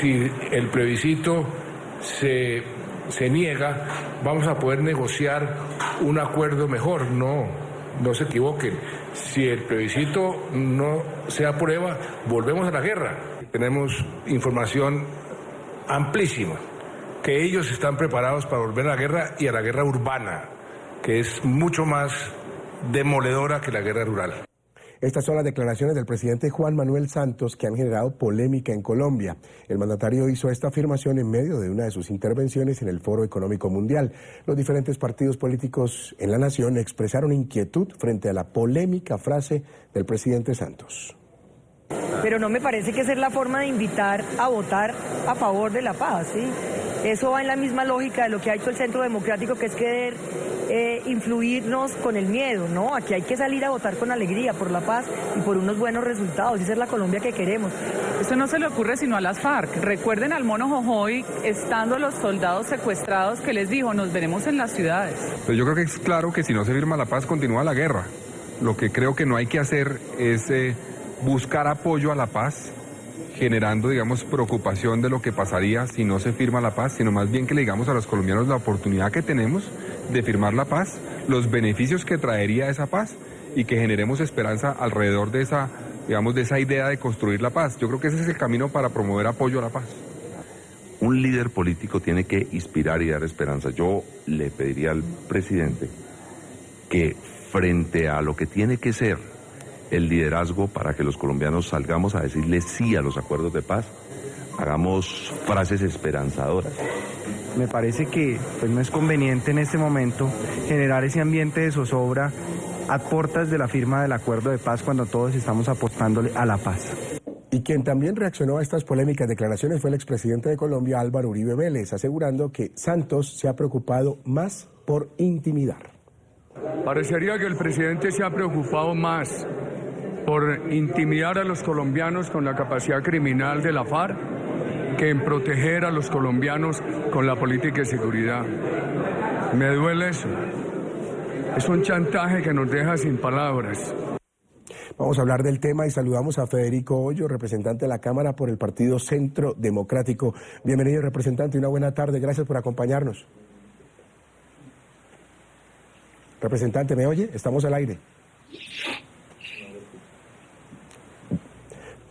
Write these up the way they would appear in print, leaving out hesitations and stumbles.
si el plebiscito se niega, vamos a poder negociar un acuerdo mejor. No se equivoquen. Si el plebiscito no se aprueba, volvemos a la guerra. Tenemos información amplísima, que ellos están preparados para volver a la guerra y a la guerra urbana, que es mucho más demoledora que la guerra rural. Estas son las declaraciones del presidente Juan Manuel Santos que han generado polémica en Colombia. El mandatario hizo esta afirmación en medio de una de sus intervenciones en el Foro Económico Mundial. Los diferentes partidos políticos en la nación expresaron inquietud frente a la polémica frase del presidente Santos. Pero no me parece que esa es la forma de invitar a votar a favor de la paz, ¿sí? Eso va en la misma lógica de lo que ha hecho el Centro Democrático, que es querer influirnos con el miedo, ¿no? Aquí hay que salir a votar con alegría por la paz y por unos buenos resultados. Esa es la Colombia que queremos. Esto no se le ocurre sino a las FARC. Recuerden al mono Jojoy, estando los soldados secuestrados, que les dijo, nos veremos en las ciudades. Pero yo creo que es claro que si no se firma la paz, continúa la guerra. Lo que creo que no hay que hacer es buscar apoyo a la paz, generando, digamos, preocupación de lo que pasaría si no se firma la paz, sino más bien que le digamos a los colombianos la oportunidad que tenemos de firmar la paz, los beneficios que traería esa paz y que generemos esperanza alrededor de esa, digamos, de esa idea de construir la paz. Yo creo que ese es el camino para promover apoyo a la paz. Un líder político tiene que inspirar y dar esperanza. Yo le pediría al presidente que frente a lo que tiene que ser el liderazgo para que los colombianos salgamos a decirle sí a los acuerdos de paz, hagamos frases esperanzadoras. Me parece que no es conveniente en este momento generar ese ambiente de zozobra a puertas de la firma del acuerdo de paz cuando todos estamos apostándole a la paz. Y quien también reaccionó a estas polémicas declaraciones fue el expresidente de Colombia, Álvaro Uribe Vélez, asegurando que Santos se ha preocupado más por intimidar. Parecería que el presidente se ha preocupado más por intimidar a los colombianos con la capacidad criminal de la FARC que en proteger a los colombianos con la política de seguridad. Me duele eso. Es un chantaje que nos deja sin palabras. Vamos a hablar del tema y saludamos a Federico Hoyo, representante de la Cámara por el Partido Centro Democrático. Bienvenido, representante, y una buena tarde. Gracias por acompañarnos. Representante, ¿me oye? Estamos al aire.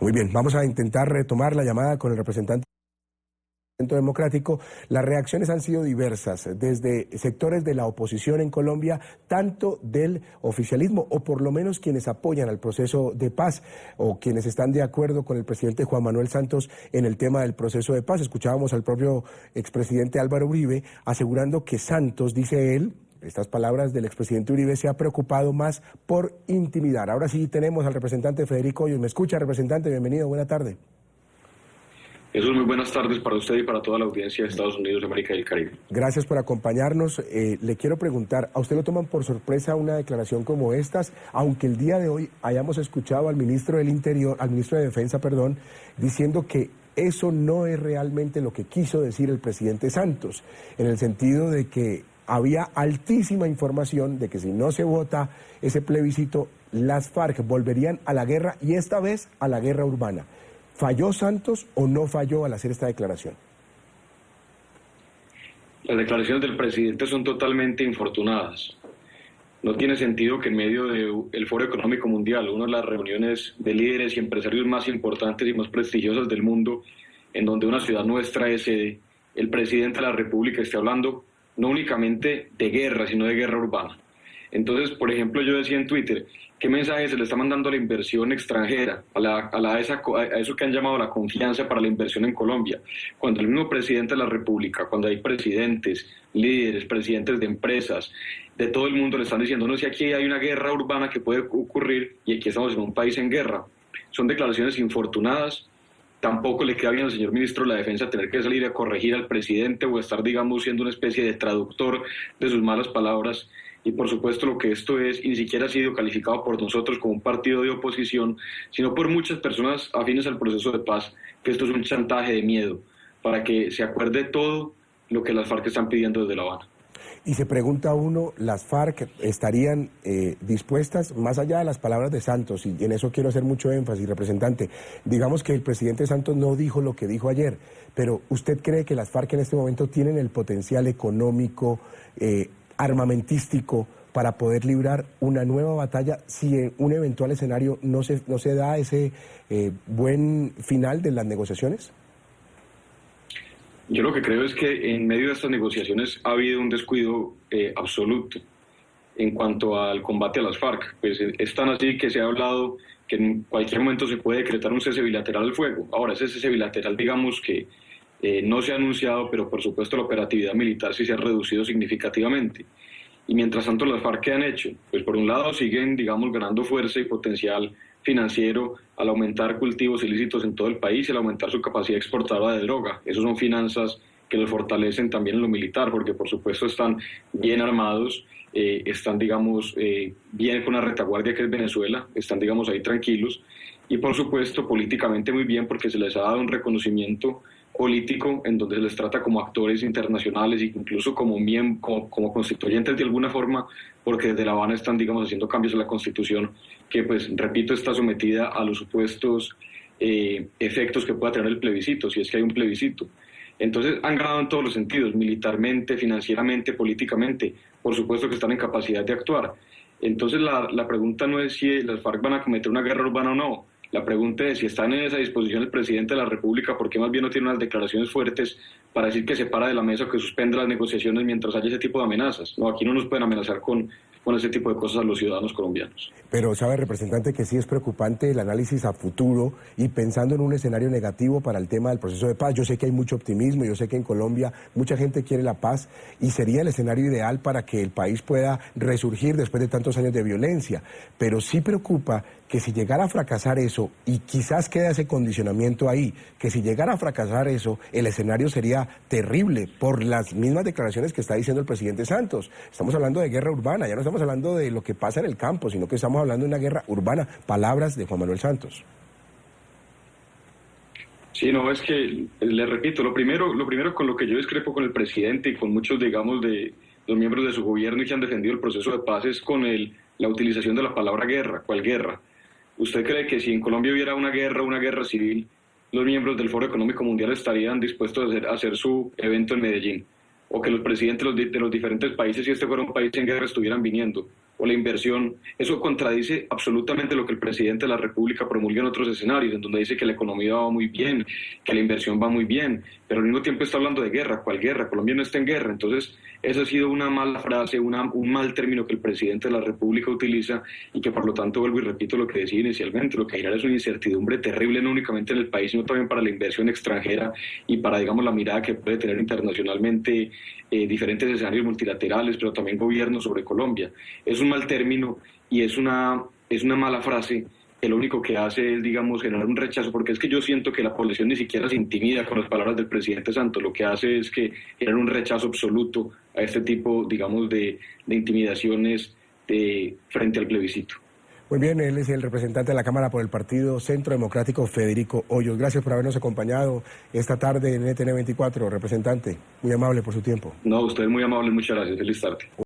Muy bien, vamos a intentar retomar la llamada con el representante del Centro Democrático. Las reacciones han sido diversas, desde sectores de la oposición en Colombia, tanto del oficialismo, o por lo menos quienes apoyan al proceso de paz, o quienes están de acuerdo con el presidente Juan Manuel Santos en el tema del proceso de paz. Escuchábamos al propio expresidente Álvaro Uribe asegurando que Santos, dice él, estas palabras del expresidente Uribe, se ha preocupado más por intimidar. Ahora sí tenemos al representante Federico Hoyos. ¿Me escucha, representante? Bienvenido, buena tarde. Jesús, muy buenas tardes para usted y para toda la audiencia de Estados Unidos, América y el Caribe. Gracias por acompañarnos. Le quiero preguntar, ¿a usted lo toman por sorpresa una declaración como estas? Aunque el día de hoy hayamos escuchado al ministro del Interior, al ministro de Defensa, perdón, diciendo que eso no es realmente lo que quiso decir el presidente Santos, en el sentido de que había altísima información de que si no se vota ese plebiscito, las FARC volverían a la guerra, y esta vez a la guerra urbana. ¿Falló Santos o no falló al hacer esta declaración? Las declaraciones del presidente son totalmente infortunadas. No tiene sentido que en medio del Foro Económico Mundial, una de las reuniones de líderes y empresarios más importantes y más prestigiosas del mundo, en donde una ciudad nuestra es sede, el presidente de la República esté hablando no únicamente de guerra, sino de guerra urbana. Entonces, por ejemplo, yo decía en Twitter, ¿qué mensaje se le está mandando a la inversión extranjera, a eso que han llamado la confianza para la inversión en Colombia? Cuando el mismo presidente de la República, cuando hay presidentes, líderes, presidentes de empresas, de todo el mundo le están diciendo, no, si aquí hay una guerra urbana que puede ocurrir y aquí estamos en un país en guerra. Son declaraciones infortunadas. Tampoco le queda bien al señor ministro de la Defensa tener que salir a corregir al presidente o estar, digamos, siendo una especie de traductor de sus malas palabras. Y por supuesto lo que esto es, y ni siquiera ha sido calificado por nosotros como un partido de oposición, sino por muchas personas afines al proceso de paz, que esto es un chantaje de miedo, para que se acuerde todo lo que las FARC están pidiendo desde La Habana. Y se pregunta uno, ¿las FARC estarían dispuestas, más allá de las palabras de Santos, y en eso quiero hacer mucho énfasis, representante, digamos que el presidente Santos no dijo lo que dijo ayer, pero ¿usted cree que las FARC en este momento tienen el potencial económico, armamentístico, para poder librar una nueva batalla si en un eventual escenario no se da ese buen final de las negociaciones? Yo lo que creo es que en medio de estas negociaciones ha habido un descuido absoluto en cuanto al combate a las FARC. Pues es tan así que se ha hablado que en cualquier momento se puede decretar un cese bilateral al fuego. Ahora, ese cese bilateral, digamos que no se ha anunciado, pero por supuesto la operatividad militar sí se ha reducido significativamente. Y mientras tanto, las FARC, ¿qué han hecho? Pues por un lado siguen, digamos, ganando fuerza y potencial financiero al aumentar cultivos ilícitos en todo el país y al aumentar su capacidad exportadora de droga. Esas son finanzas que los fortalecen también en lo militar, porque por supuesto están bien armados, están, digamos, bien con la retaguardia que es Venezuela, están, digamos, ahí tranquilos, y por supuesto políticamente muy bien, porque se les ha dado un reconocimiento político en donde se les trata como actores internacionales e incluso como constituyentes de alguna forma, porque desde La Habana están, digamos, haciendo cambios en la Constitución que, pues, repito, está sometida a los supuestos efectos que pueda tener el plebiscito, si es que hay un plebiscito. Entonces han ganado en todos los sentidos, militarmente, financieramente, políticamente, por supuesto que están en capacidad de actuar. Entonces la pregunta no es si las FARC van a cometer una guerra urbana o no. La pregunta es si están en esa disposición el presidente de la República, ¿por qué más bien no tiene unas declaraciones fuertes para decir que se para de la mesa o que suspenda las negociaciones mientras haya ese tipo de amenazas? No, aquí no nos pueden amenazar con ese tipo de cosas a los ciudadanos colombianos. Pero sabe, representante, que sí es preocupante el análisis a futuro y pensando en un escenario negativo para el tema del proceso de paz. Yo sé que hay mucho optimismo, yo sé que en Colombia mucha gente quiere la paz y sería el escenario ideal para que el país pueda resurgir después de tantos años de violencia. Pero sí preocupa que si llegara a fracasar eso, y quizás queda ese condicionamiento ahí, que si llegara a fracasar eso, el escenario sería terrible por las mismas declaraciones que está diciendo el presidente Santos. Estamos hablando de guerra urbana, ya no estamos hablando de lo que pasa en el campo, sino que estamos hablando de una guerra urbana. Palabras de Juan Manuel Santos. Sí, no, es que, le repito, lo primero con lo que yo discrepo con el presidente y con muchos, digamos, de los miembros de su gobierno y que han defendido el proceso de paz es con la utilización de la palabra guerra. ¿Cuál guerra? ¿Usted cree que si en Colombia hubiera una guerra civil, los miembros del Foro Económico Mundial estarían dispuestos a hacer su evento en Medellín? ¿O que los presidentes de los diferentes países, si este fuera un país en guerra, estuvieran viniendo? ¿O la inversión? Eso contradice absolutamente lo que el presidente de la República promulga en otros escenarios, en donde dice que la economía va muy bien, que la inversión va muy bien, pero al mismo tiempo está hablando de guerra. ¿Cuál guerra? Colombia no está en guerra. Entonces, esa ha sido una mala frase, un mal término que el presidente de la República utiliza y que, por lo tanto, vuelvo y repito lo que decía inicialmente, lo que genera es una incertidumbre terrible, no únicamente en el país, sino también para la inversión extranjera y para, digamos, la mirada que puede tener internacionalmente diferentes escenarios multilaterales, pero también gobiernos sobre Colombia. Es un mal término y es una mala frase que lo único que hace es, digamos, generar un rechazo, porque es que yo siento que la población ni siquiera se intimida con las palabras del presidente Santos, lo que hace es que genera un rechazo absoluto a este tipo, digamos, de intimidaciones frente al plebiscito. Muy bien, él es el representante de la Cámara por el Partido Centro Democrático, Federico Hoyos. Gracias por habernos acompañado esta tarde en NTN 24, representante. Muy amable por su tiempo. No, usted es muy amable, muchas gracias. Feliz tarde.